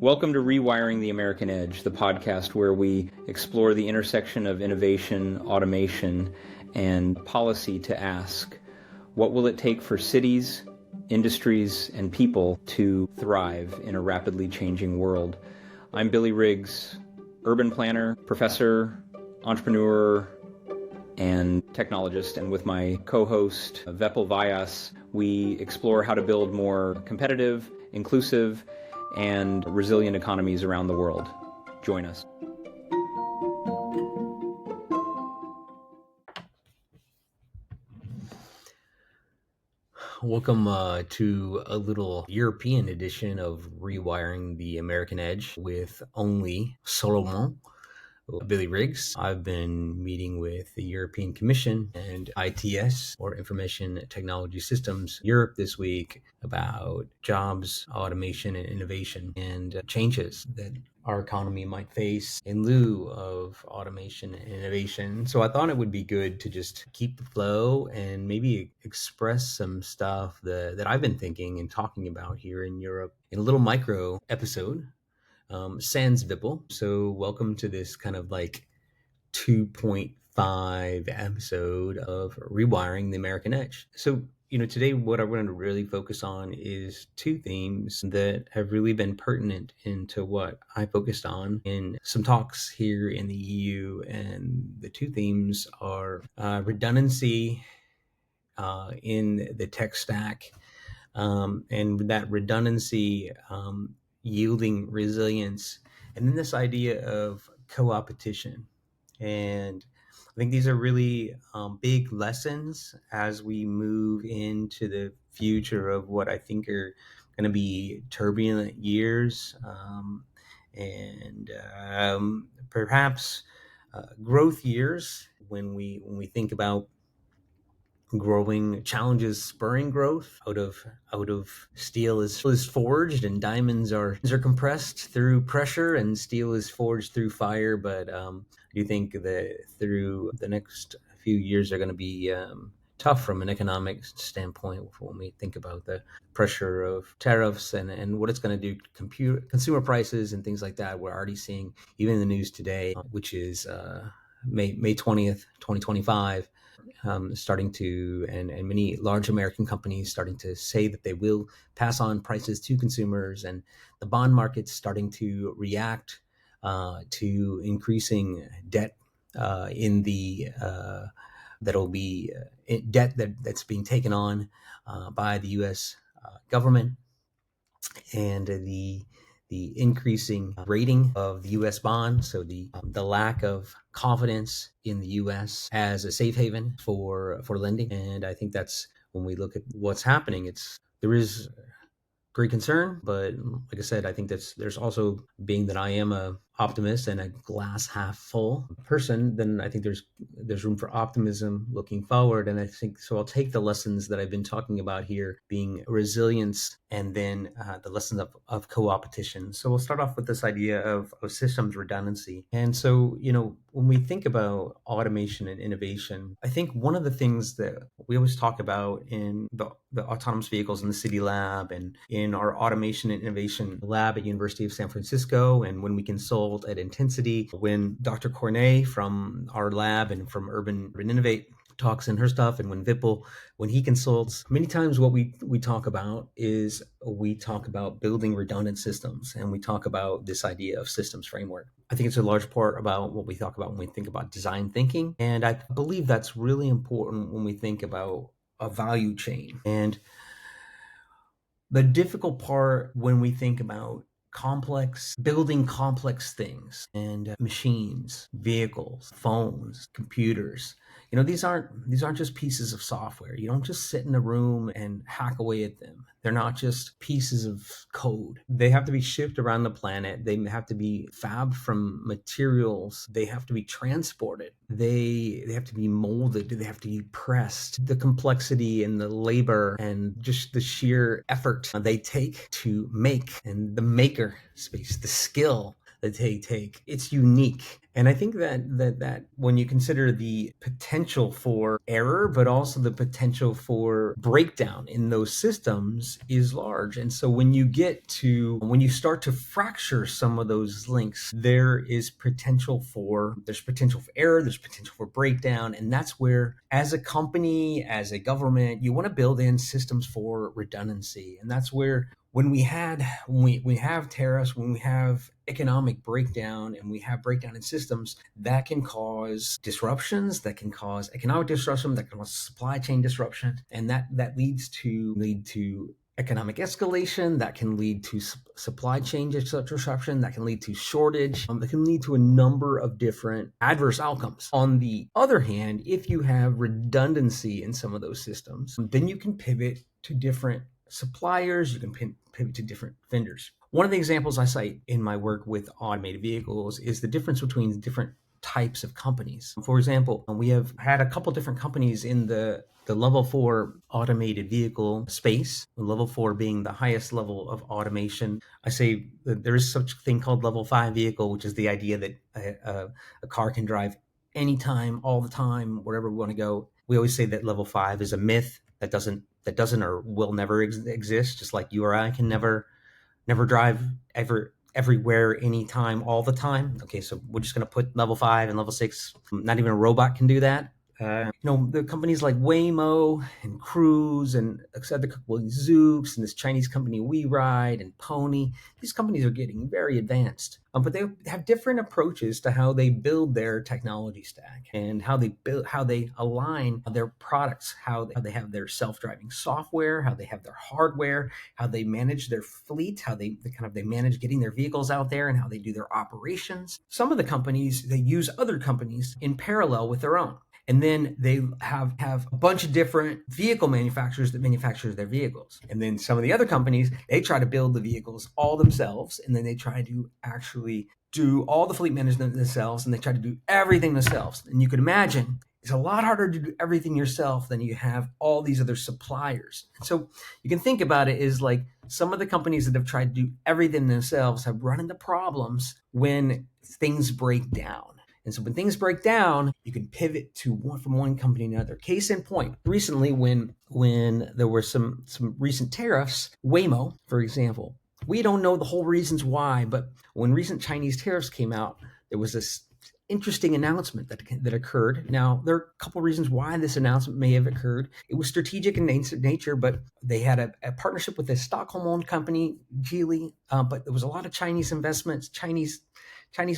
Welcome to Rewiring the American Edge, the podcast where we explore the intersection of innovation, automation, and policy to ask, what will it take for cities, industries, and people to thrive in a rapidly changing world? I'm Billy Riggs, urban planner, professor, entrepreneur, and technologist, and with my co-host Vepil Vyas, we explore how to build more competitive, inclusive, and resilient economies around the world. Join us. Welcome to a little European edition of Rewiring the American Edge with only Solomon, Billy Riggs. I've been meeting with the European Commission and ITS, or Information Technology Systems Europe, this week about jobs, automation, and innovation, and changes that our economy might face in lieu of automation and innovation. So I thought it would be good to just keep the flow and maybe express some stuff that I've been thinking and talking about here in Europe in a little micro episode. Sans Vipple. So welcome to this kind of like 2.5 episode of Rewiring the American Edge. So, today what I'm going to really focus on is two themes that have really been pertinent into what I focused on in some talks here in the EU. And the two themes are redundancy in the tech stack, and that redundancy yielding resilience, and then this idea of co-opetition. And I think these are really big lessons as we move into the future of what I think are going to be turbulent years, and perhaps growth years when we think about growing challenges spurring growth. Out of steel is forged, and diamonds are compressed through pressure, and steel is forged through fire. But I do think that through the next few years are going to be tough from an economic standpoint when we think about the pressure of tariffs and what it's going to do to consumer prices and things like that. We're already seeing, even in the news today, which is May 20th, 2025, starting to, and many large American companies starting to say that they will pass on prices to consumers, and the bond market's starting to react to increasing debt in the that'll be debt that's being taken on by the U.S. Government, and the increasing rating of the U.S. bond. So the lack of confidence in the U.S. as a safe haven for lending. And I think that's, when we look at what's happening, there is great concern, but like I said, I think there's also, being that I am a optimist and a glass half full person, then I think there's room for optimism looking forward. And I think so I'll take the lessons that I've been talking about here, being resilience, and then the lessons of co-opetition. So we'll start off with this idea of systems redundancy. And so, when we think about automation and innovation, I think one of the things that we always talk about in the autonomous vehicles in the City Lab, and in our automation and innovation lab at University of San Francisco, and when we consult at Intensity, when Dr. Cornet from our lab and from Urban Innovate talks in her stuff, and when Vipul, when he consults, many times what we talk about is we talk about building redundant systems, and we talk about this idea of systems framework. I think it's a large part about what we talk about when we think about design thinking, and I believe that's really important when we think about a value chain. And the difficult part when we think about building complex things, and machines, vehicles, phones, computers, these aren't just pieces of software. You don't just sit in a room and hack away at them. They're not just pieces of code. They have to be shipped around the planet. They have to be fabbed from materials. They have to be transported. They have to be molded. They have to be pressed. The complexity and the labor and just the sheer effort they take to make, and the maker space, the skill that they take. It's unique. And I think that when you consider the potential for error, but also the potential for breakdown in those systems is large. And so when you start to fracture some of those links, there's potential for error, there's potential for breakdown. And that's where, as a company, as a government, you want to build in systems for redundancy. And that's where when we have tariffs, when we have economic breakdown and we have breakdown in systems, that can cause disruptions, that can cause economic disruption, that can cause supply chain disruption, and that leads to economic escalation, that can lead to supply chain disruption, that can lead to shortage, that can lead to a number of different adverse outcomes. On the other hand, if you have redundancy in some of those systems, then you can pivot to different suppliers, you can pivot to different vendors. One of the examples I cite in my work with automated vehicles is the difference between different types of companies. For example, we have had a couple different companies in the level 4 automated vehicle space, level 4 being the highest level of automation. I say that there is such a thing called level 5 vehicle, which is the idea that a car can drive anytime, all the time, wherever we want to go. We always say that level 5 is a myth that doesn't or will never exist, just like you or I can never drive everywhere, anytime, all the time. Okay, so we're just going to put level 5 and level 6. Not even a robot can do that. The companies like Waymo and Cruise and Zoox and this Chinese company WeRide and Pony, these companies are getting very advanced, but they have different approaches to how they build their technology stack and how they align their products, how they have their self-driving software, how they have their hardware, how they manage their fleet, how they manage getting their vehicles out there, and how they do their operations. Some of the companies, they use other companies in parallel with their own. And then they have a bunch of different vehicle manufacturers that manufacture their vehicles. And then some of the other companies, they try to build the vehicles all themselves. And then they try to actually do all the fleet management themselves. And they try to do everything themselves. And you can imagine it's a lot harder to do everything yourself than you have all these other suppliers. And so you can think about it as like some of the companies that have tried to do everything themselves have run into problems when things break down. And so when things break down, you can pivot from one company to another. Case in point, recently when there were some recent tariffs, Waymo, for example, we don't know the whole reasons why, but when recent Chinese tariffs came out, there was this interesting announcement that occurred. Now, there are a couple reasons why this announcement may have occurred. It was strategic in nature, but they had a partnership with a Stockholm-owned company, Geely, but there was a lot of Chinese investments, Chinese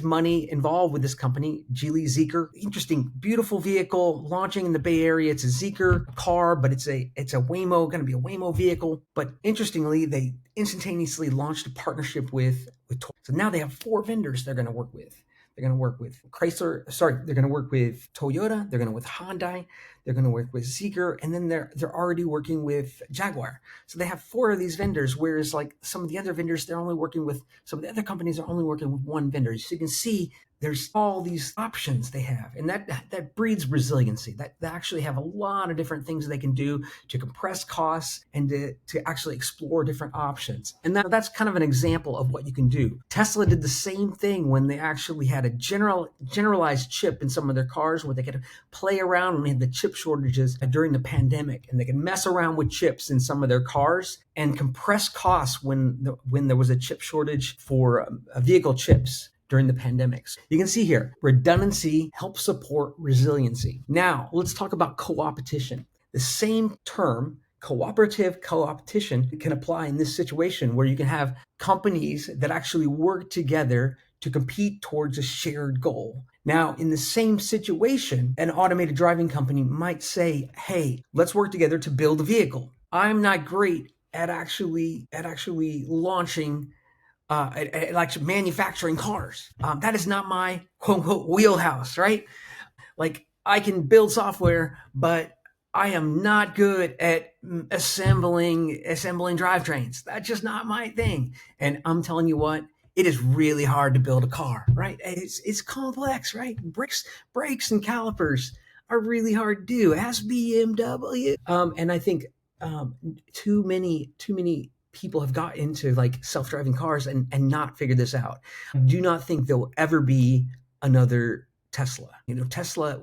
money involved with this company, Geely Zeekr. Interesting, beautiful vehicle launching in the Bay Area. It's a Zeekr car, but it's a Waymo, going to be a Waymo vehicle. But interestingly, they instantaneously launched a partnership with Toyota. So now they have 4 vendors they're going to work with. They're going to work with they're going to work with Toyota, they're going to work with Hyundai, they're going to work with Zeekr, and then they're already working with Jaguar. So they have 4 of these vendors, whereas like some of the other vendors, some of the other companies are only working with one vendor. So you can see there's all these options they have, and that breeds resiliency. That they actually have a lot of different things they can do to compress costs and to actually explore different options. And that's kind of an example of what you can do. Tesla did the same thing when they actually had a generalized chip in some of their cars where they could play around when they had the chip shortages during the pandemic, and they could mess around with chips in some of their cars and compress costs when there was a chip shortage for vehicle chips during the pandemics. You can see here, redundancy helps support resiliency. Now, let's talk about co-opetition. The same term, co-opetition, can apply in this situation where you can have companies that actually work together to compete towards a shared goal. Now, in the same situation, an automated driving company might say, hey, let's work together to build a vehicle. I'm not great at actually launching like manufacturing cars. That is not my quote unquote wheelhouse, right? Like I can build software, but I am not good at assembling drivetrains. That's just not my thing. And I'm telling you what, it is really hard to build a car, right? It's complex, right? Brakes and calipers are really hard to do. Ask BMW. And I think too many people have got into like self-driving cars and not figured this out. I do not think there'll ever be another Tesla. Tesla,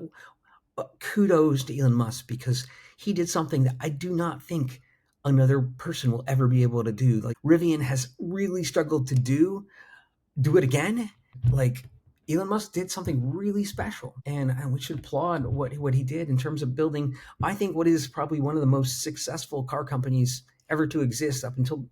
kudos to Elon Musk, because he did something that I do not think another person will ever be able to do. Like Rivian has really struggled to do it again. Like Elon Musk did something really special, and we should applaud what he did in terms of building, I think, what is probably one of the most successful car companies ever to exist up until,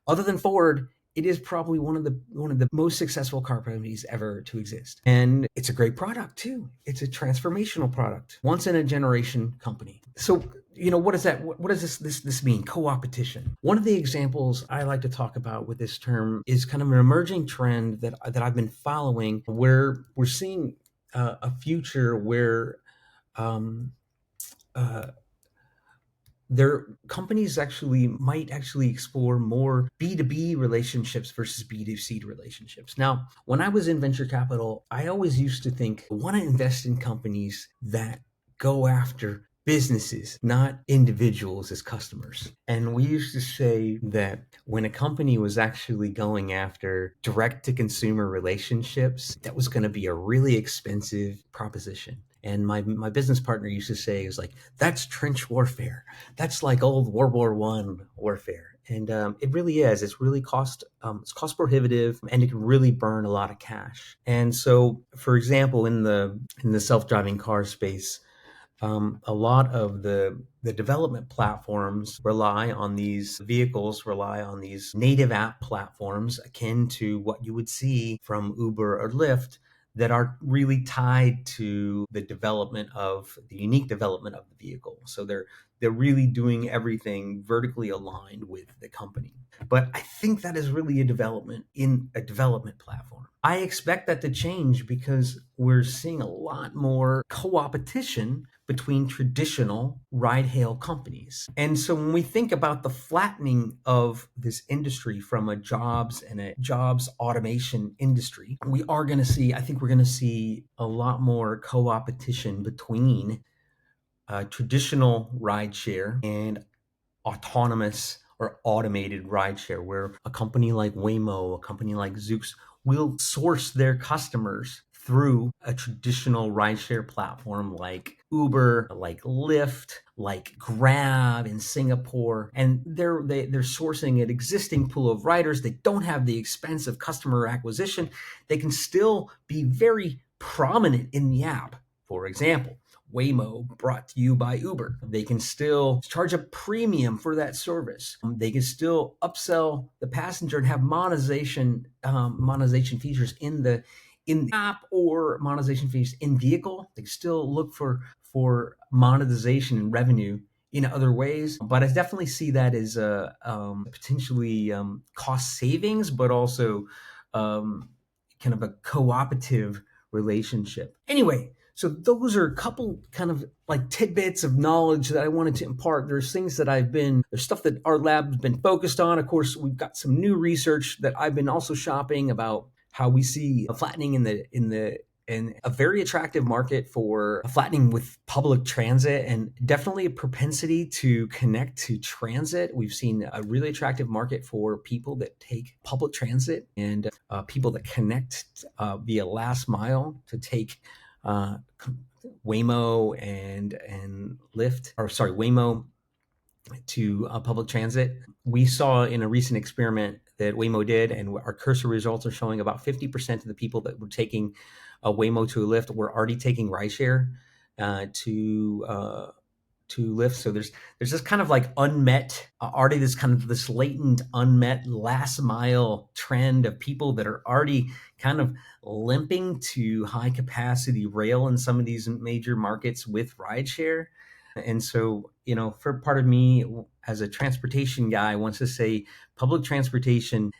other than Ford. It is probably one of the most successful car companies ever to exist. And it's a great product too. It's a transformational product, once in a generation company. So, what does that, what does this mean? Co-opetition. One of the examples I like to talk about with this term is kind of an emerging trend that I've been following, where we're seeing a future where their companies might explore more B2B relationships versus B2C relationships. Now, when I was in venture capital, I always used to think, I want to invest in companies that go after businesses, not individuals as customers. And we used to say that when a company was actually going after direct to consumer relationships, that was going to be a really expensive proposition. And my business partner used to say, is like, that's trench warfare. That's like old World War I warfare. And it really is. It's really cost prohibitive, and it can really burn a lot of cash. And so, for example, in the self-driving car space, a lot of the development platforms rely on these native app platforms akin to what you would see from Uber or Lyft, that are really tied to the unique development of the vehicle. So they're really doing everything vertically aligned with the company. But I think that is really a development platform. I expect that to change because we're seeing a lot more co-opetition between traditional ride-hail companies. And so when we think about the flattening of this industry from a jobs automation industry, we're going to see a lot more co-opetition between traditional rideshare and autonomous or automated rideshare, where a company like Waymo, a company like Zoox will source their customers through a traditional rideshare platform like Uber, like Lyft, like Grab in Singapore. And they're sourcing an existing pool of riders. They don't have the expense of customer acquisition. They can still be very prominent in the app. For example, Waymo, brought to you by Uber. They can still charge a premium for that service. They can still upsell the passenger and have monetization features in the app, or monetization features in vehicle. They can still look for monetization and revenue in other ways. But I definitely see that as potentially cost savings, but also kind of a cooperative relationship. Anyway, so those are a couple kind of like tidbits of knowledge that I wanted to impart. There's things that there's stuff that our lab's been focused on. Of course, we've got some new research that I've been also shopping about how we see a flattening in a very attractive market for flattening with public transit, and definitely a propensity to connect to transit. We've seen a really attractive market for people that take public transit, and people that connect via last mile to take Waymo and Lyft, Waymo to public transit. We saw in a recent experiment that Waymo did, and our cursor results are showing about 50% of the people that were taking a Waymo to a Lyft were already taking rideshare to Lyft. So there's this kind of like unmet, already this latent unmet last mile trend of people that are already kind of limping to high capacity rail in some of these major markets with rideshare. And so, for part of me as a transportation guy wants to say, public transportation,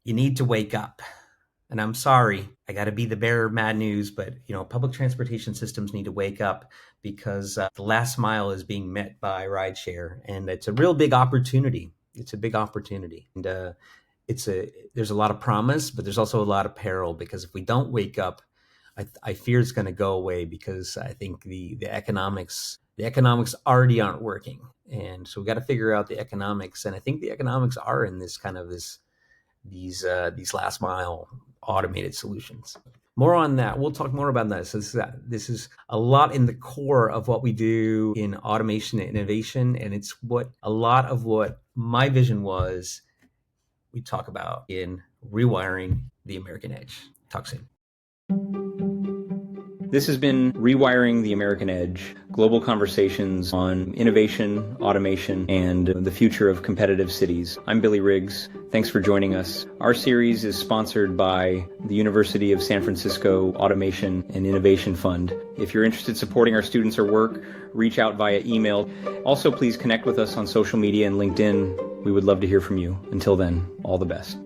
you need to wake up. And I'm sorry, I got to be the bearer of bad news, but public transportation systems need to wake up, because the last mile is being met by rideshare, and it's a real big opportunity. It's a big opportunity, and there's a lot of promise, but there's also a lot of peril, because if we don't wake up, I fear it's going to go away because I think the economics already aren't working. And so we got to figure out the economics. And I think the economics are in these last mile automated solutions. More on that. We'll talk more about that. So this is a lot in the core of what we do in automation and innovation. And it's a lot of what my vision was we talk about in Rewiring the American Edge. Talk soon. This has been Rewiring the American Edge, global conversations on innovation, automation, and the future of competitive cities. I'm Billy Riggs. Thanks for joining us. Our series is sponsored by the University of San Francisco Automation and Innovation Fund. If you're interested in supporting our students or work, reach out via email. Also, please connect with us on social media and LinkedIn. We would love to hear from you. Until then, all the best.